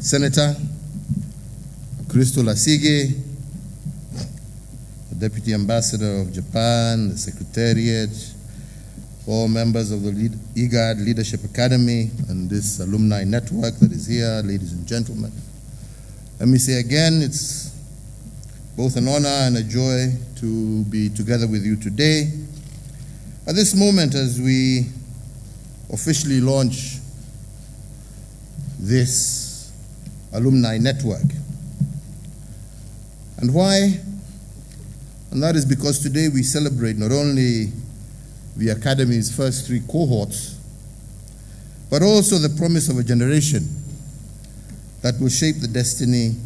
Senator Christo Lasige, the Deputy Ambassador of Japan, the Secretariat, all members of the IGAD Leadership Academy and this alumni network that is here, ladies and gentlemen. Let me say again, it's both an honor and a joy to be together with you today. At this moment, as we officially launch this alumni network. And why? And that is because today we celebrate not only the Academy's first 3 cohorts, but also the promise of a generation that will shape the destiny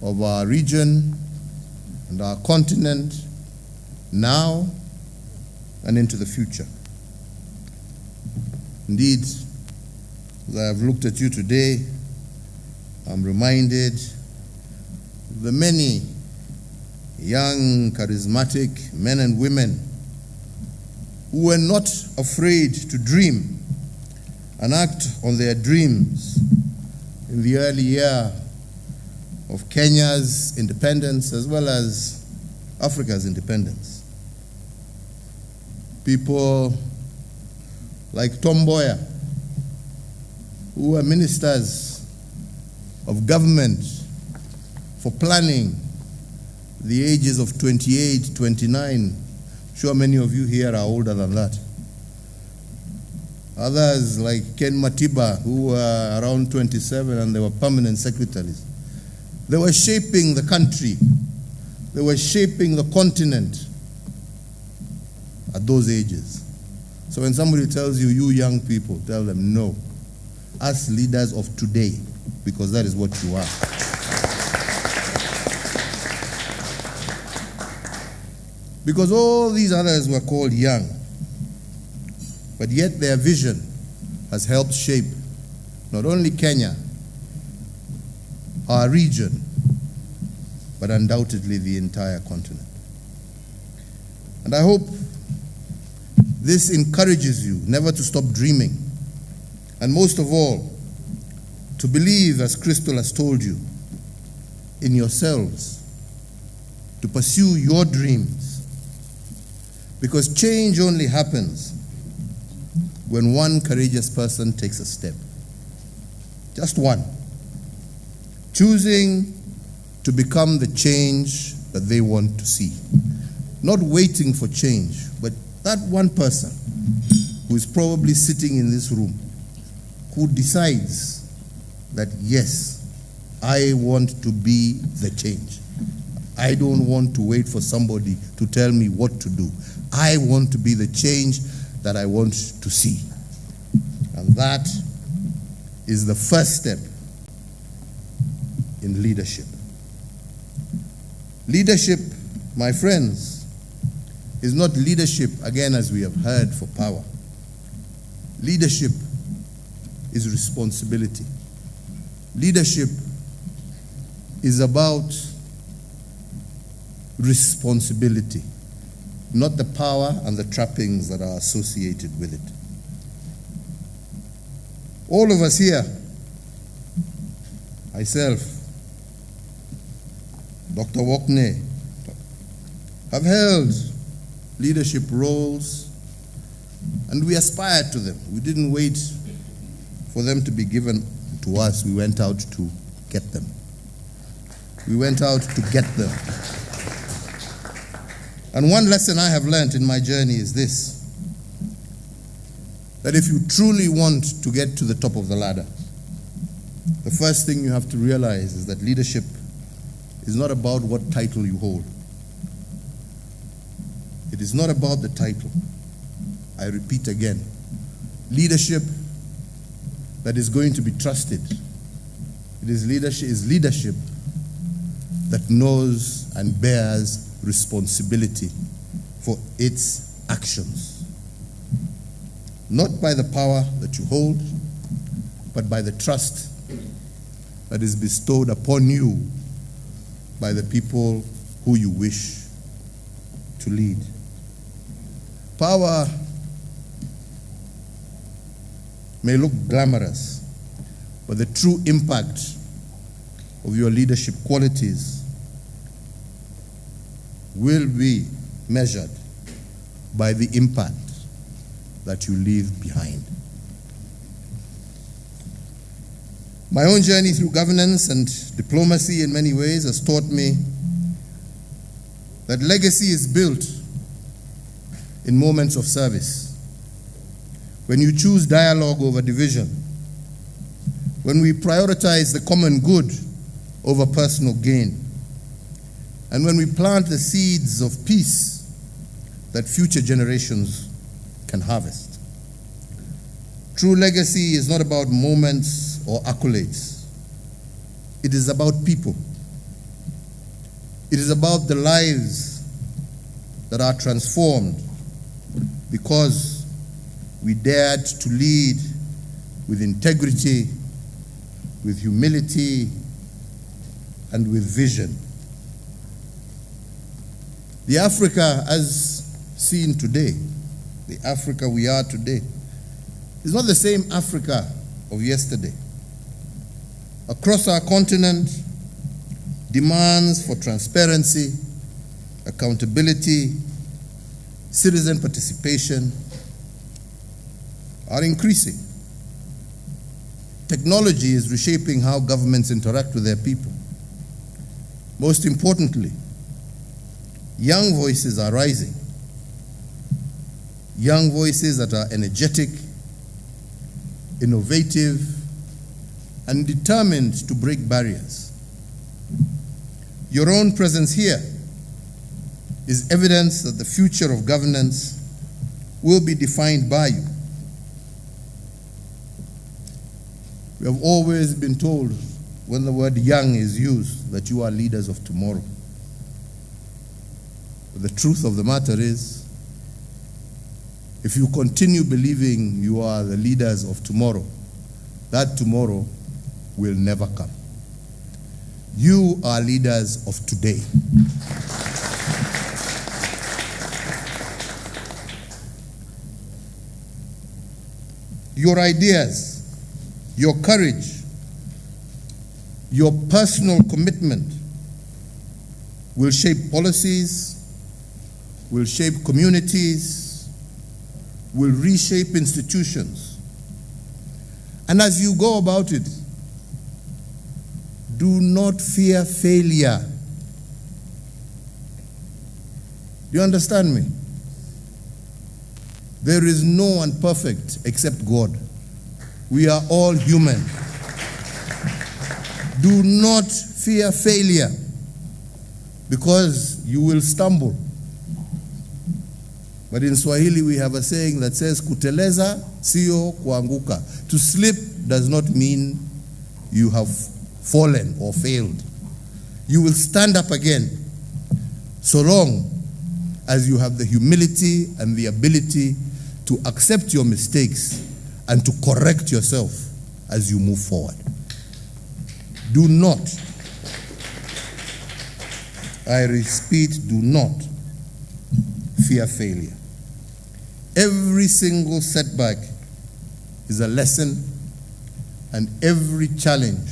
of our region and our continent now and into the future. Indeed, as I have looked at you today, I'm reminded of the many young, charismatic men and women who were not afraid to dream and act on their dreams in the early year of Kenya's independence as well as Africa's independence. People like Tom Mboya, who were ministers of government for planning the ages of 28, 29. Sure, many of you here are older than that. Others like Ken Matiba, who were around 27 and they were permanent secretaries. They were shaping the country. They were shaping the continent at those ages. So when somebody tells you, you young people, tell them no. Us leaders of today, because that is what you are. Because all these others were called young, but yet their vision has helped shape not only Kenya, our region, but undoubtedly the entire continent. And I hope this encourages you never to stop dreaming, and most of all, to believe, as Crystal has told you, in yourselves, to pursue your dreams, because change only happens when one courageous person takes a step. Just one. Choosing to become the change that they want to see. Not waiting for change, but that one person who is probably sitting in this room, who decides that, yes, I want to be the change. I don't want to wait for somebody to tell me what to do. I want to be the change that I want to see. And that is the first step in leadership. Leadership, my friends, is not leadership, again, as we have heard, for power. Leadership is responsibility. Leadership is about responsibility, not the power and the trappings that are associated with it. All of us here, myself, Dr. Wokne, have held leadership roles, and we aspired to them. We didn't wait for them to be given to us. We went out to get them. We went out to get them. And one lesson I have learned in my journey is this: that if you truly want to get to the top of the ladder, the first thing you have to realize is that leadership is not about what title you hold. It is not about the title. I repeat again, leadership that is going to be trusted. It is leadership that knows and bears responsibility for its actions. Not by the power that you hold, but by the trust that is bestowed upon you by the people who you wish to lead. Power may look glamorous, but the true impact of your leadership qualities will be measured by the impact that you leave behind. My own journey through governance and diplomacy in many ways has taught me that legacy is built in moments of service. When you choose dialogue over division, when we prioritize the common good over personal gain, and when we plant the seeds of peace that future generations can harvest. True legacy is not about moments or accolades. It is about people. It is about the lives that are transformed because we dared to lead with integrity, with humility, and with vision. The Africa as seen today, the Africa we are today, is not the same Africa of yesterday. Across our continent, demands for transparency, accountability, citizen participation are increasing. Technology is reshaping how governments interact with their people. Most importantly, young voices are rising. Young voices that are energetic, innovative, and determined to break barriers. Your own presence here is evidence that the future of governance will be defined by you. We have always been told when the word young is used that you are leaders of tomorrow. But the truth of the matter is, if you continue believing you are the leaders of tomorrow, that tomorrow will never come. You are leaders of today. Your ideas, your courage, your personal commitment will shape policies, will shape communities, will reshape institutions. And as you go about it, do not fear failure. Do you understand me? There is no one perfect except God. We are all human. Do not fear failure, because you will stumble. But in Swahili we have a saying that says, kuteleza sio kuanguka. To slip does not mean you have fallen or failed. You will stand up again, so long as you have the humility and the ability to accept your mistakes and to correct yourself as you move forward. Do not, I repeat, do not fear failure. Every single setback is a lesson, and every challenge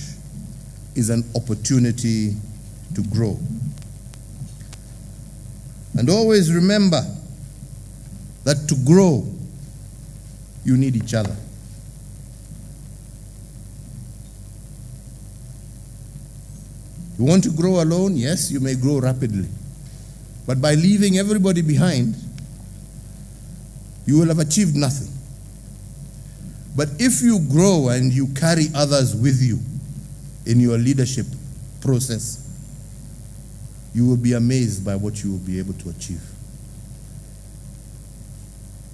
is an opportunity to grow. And always remember that to grow, you need each other. You want to grow alone? Yes, you may grow rapidly. But by leaving everybody behind, you will have achieved nothing. But if you grow and you carry others with you in your leadership process, you will be amazed by what you will be able to achieve.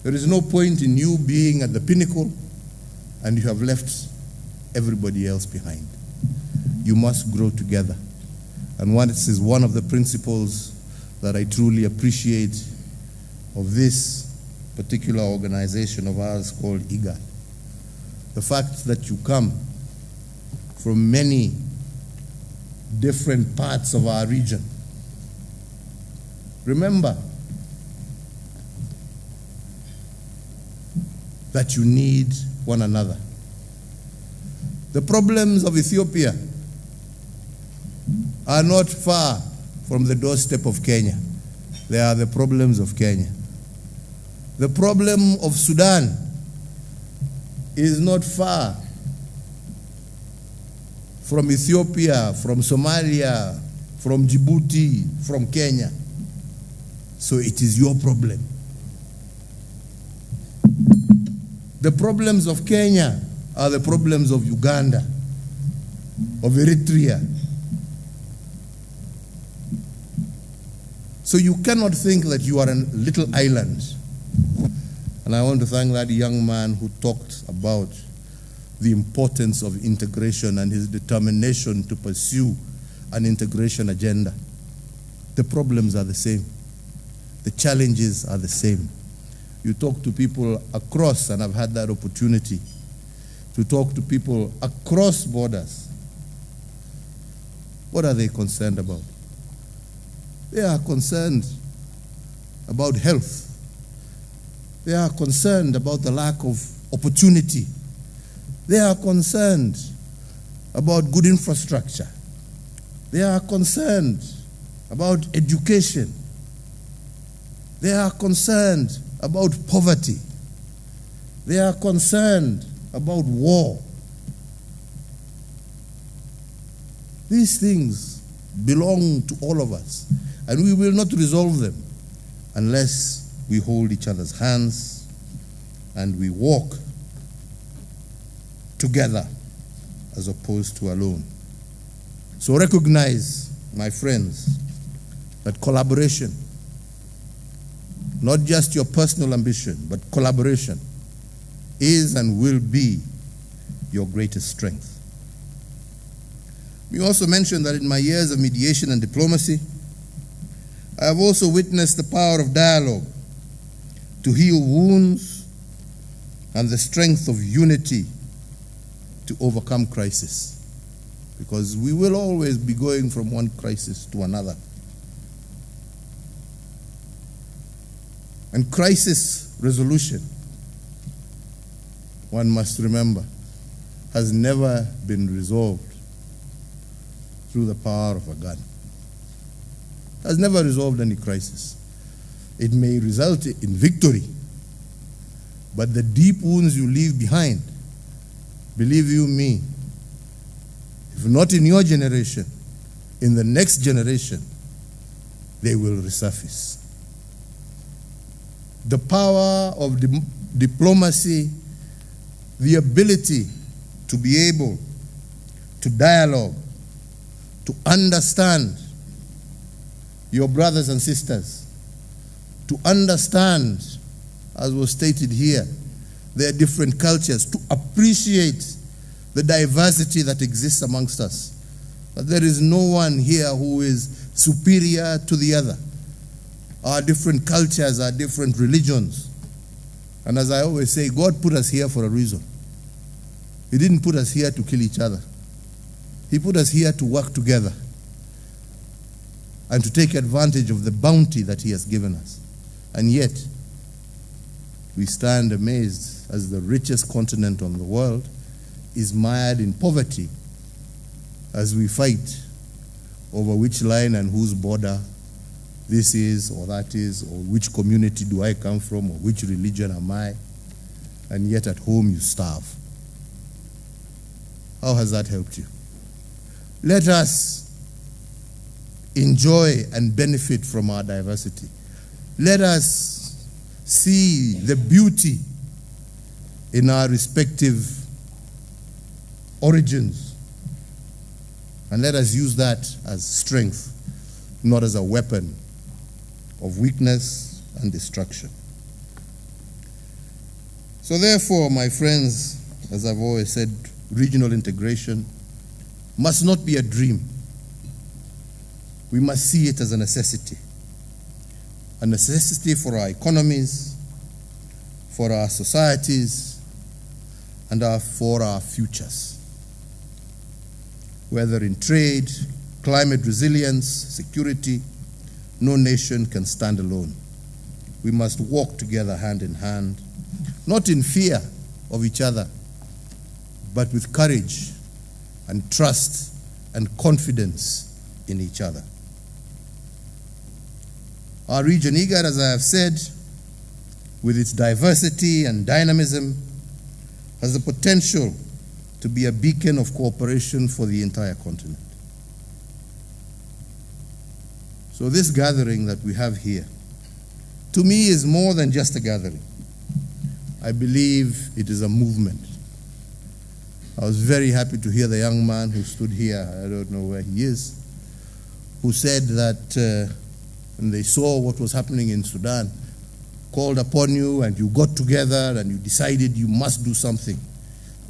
There is no point in you being at the pinnacle and you have left everybody else behind. You must grow together. And this is one of the principles that I truly appreciate of this particular organization of ours called IGAD. The fact that you come from many different parts of our region. Remember that you need one another. The problems of Ethiopia are not far from the doorstep of Kenya. They are the problems of Kenya. The problem of Sudan is not far from Ethiopia, from Somalia, from Djibouti, from Kenya. So it is your problem. The problems of Kenya are the problems of Uganda, of Eritrea. So you cannot think that you are a little island. And I want to thank that young man who talked about the importance of integration and his determination to pursue an integration agenda. The problems are the same. The challenges are the same. You talk to people across, and I've had that opportunity to talk to people across borders. What are they concerned about? They are concerned about health. They are concerned about the lack of opportunity. They are concerned about good infrastructure. They are concerned about education. They are concerned about poverty. They are concerned about war. These things belong to all of us, and we will not resolve them unless we hold each other's hands and we walk together as opposed to alone. So recognize, my friends, that collaboration, not just your personal ambition, but collaboration is and will be your greatest strength. We also mentioned that in my years of mediation and diplomacy, I have also witnessed the power of dialogue to heal wounds and the strength of unity to overcome crisis. Because we will always be going from one crisis to another. And crisis resolution, one must remember, has never been resolved through the power of a gun. Has never resolved any crisis. It may result in victory, but the deep wounds you leave behind, believe you me, if not in your generation, in the next generation, they will resurface. The power of diplomacy, the ability to be able to dialogue, to understand your brothers and sisters, to understand, as was stated here, their different cultures, to appreciate the diversity that exists amongst us. That there is no one here who is superior to the other. Our different cultures, our different religions. And as I always say, God put us here for a reason. He didn't put us here to kill each other. He put us here to work together and to take advantage of the bounty that He has given us. And yet, we stand amazed as the richest continent on the world is mired in poverty as we fight over which line and whose border this is or that is, or which community do I come from, or which religion am I, and yet at home you starve. How has that helped you? Let us enjoy and benefit from our diversity. Let us see the beauty in our respective origins, and let us use that as strength, not as a weapon of weakness and destruction. So therefore, my friends, as I've always said, regional integration must not be a dream. We must see it as a necessity for our economies, for our societies, and for our futures. Whether in trade, climate resilience, security, no nation can stand alone. We must walk together hand in hand, not in fear of each other, but with courage and trust and confidence in each other. Our region, IGAD, as I have said, with its diversity and dynamism, has the potential to be a beacon of cooperation for the entire continent. So this gathering that we have here, to me, is more than just a gathering. I believe it is a movement. I was very happy to hear the young man who stood here, I don't know where he is, who said that when they saw what was happening in Sudan, called upon you and you got together and you decided you must do something.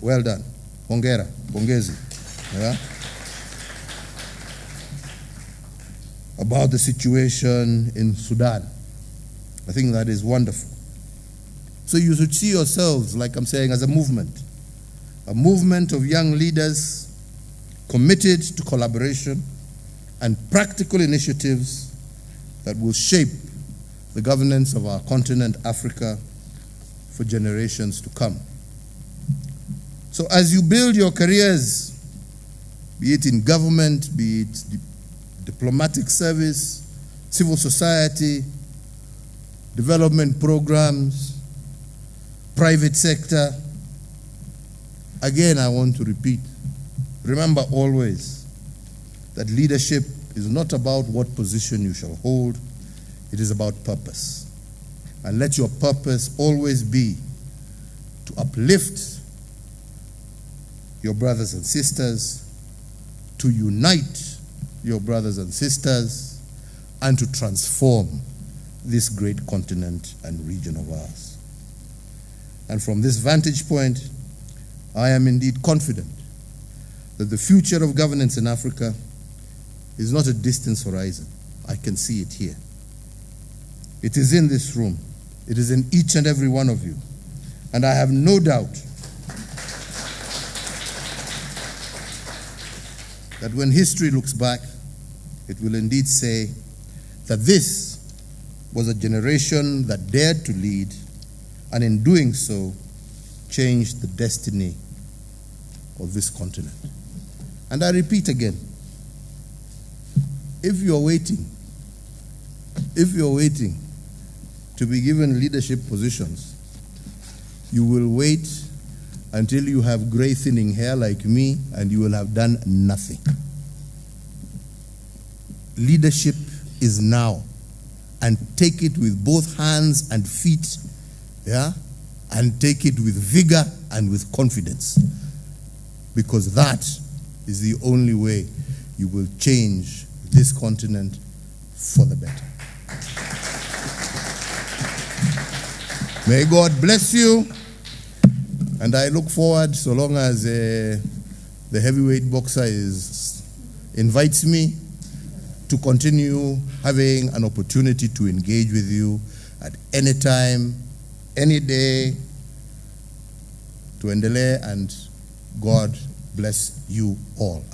Well done. Hongera, pongezi. Yeah? About the situation in Sudan. I think that is wonderful. So you should see yourselves, like I'm saying, as a movement of young leaders committed to collaboration and practical initiatives that will shape the governance of our continent, Africa, for generations to come. So as you build your careers, be it in government, be it diplomatic service, civil society, development programs, private sector, again, I want to repeat, remember always that leadership is not about what position you shall hold, it is about purpose. And let your purpose always be to uplift your brothers and sisters, to unite your brothers and sisters, and to transform this great continent and region of ours. And from this vantage point, I am indeed confident that the future of governance in Africa is not a distant horizon. I can see it here. It is in this room. It is in each and every one of you. And I have no doubt that when history looks back, it will indeed say that this was a generation that dared to lead, and in doing so, changed the destiny of this continent. And I repeat again, if you're waiting to be given leadership positions, you will wait until you have gray thinning hair like me and you will have done nothing. Leadership is now, and take it with both hands and feet, yeah? And take it with vigor and with confidence, because that is the only way you will change this continent for the better. May God bless you, and I look forward, so long as the heavyweight boxer invites me, to continue having an opportunity to engage with you at any time, any day. Tuendelee, and God bless you all.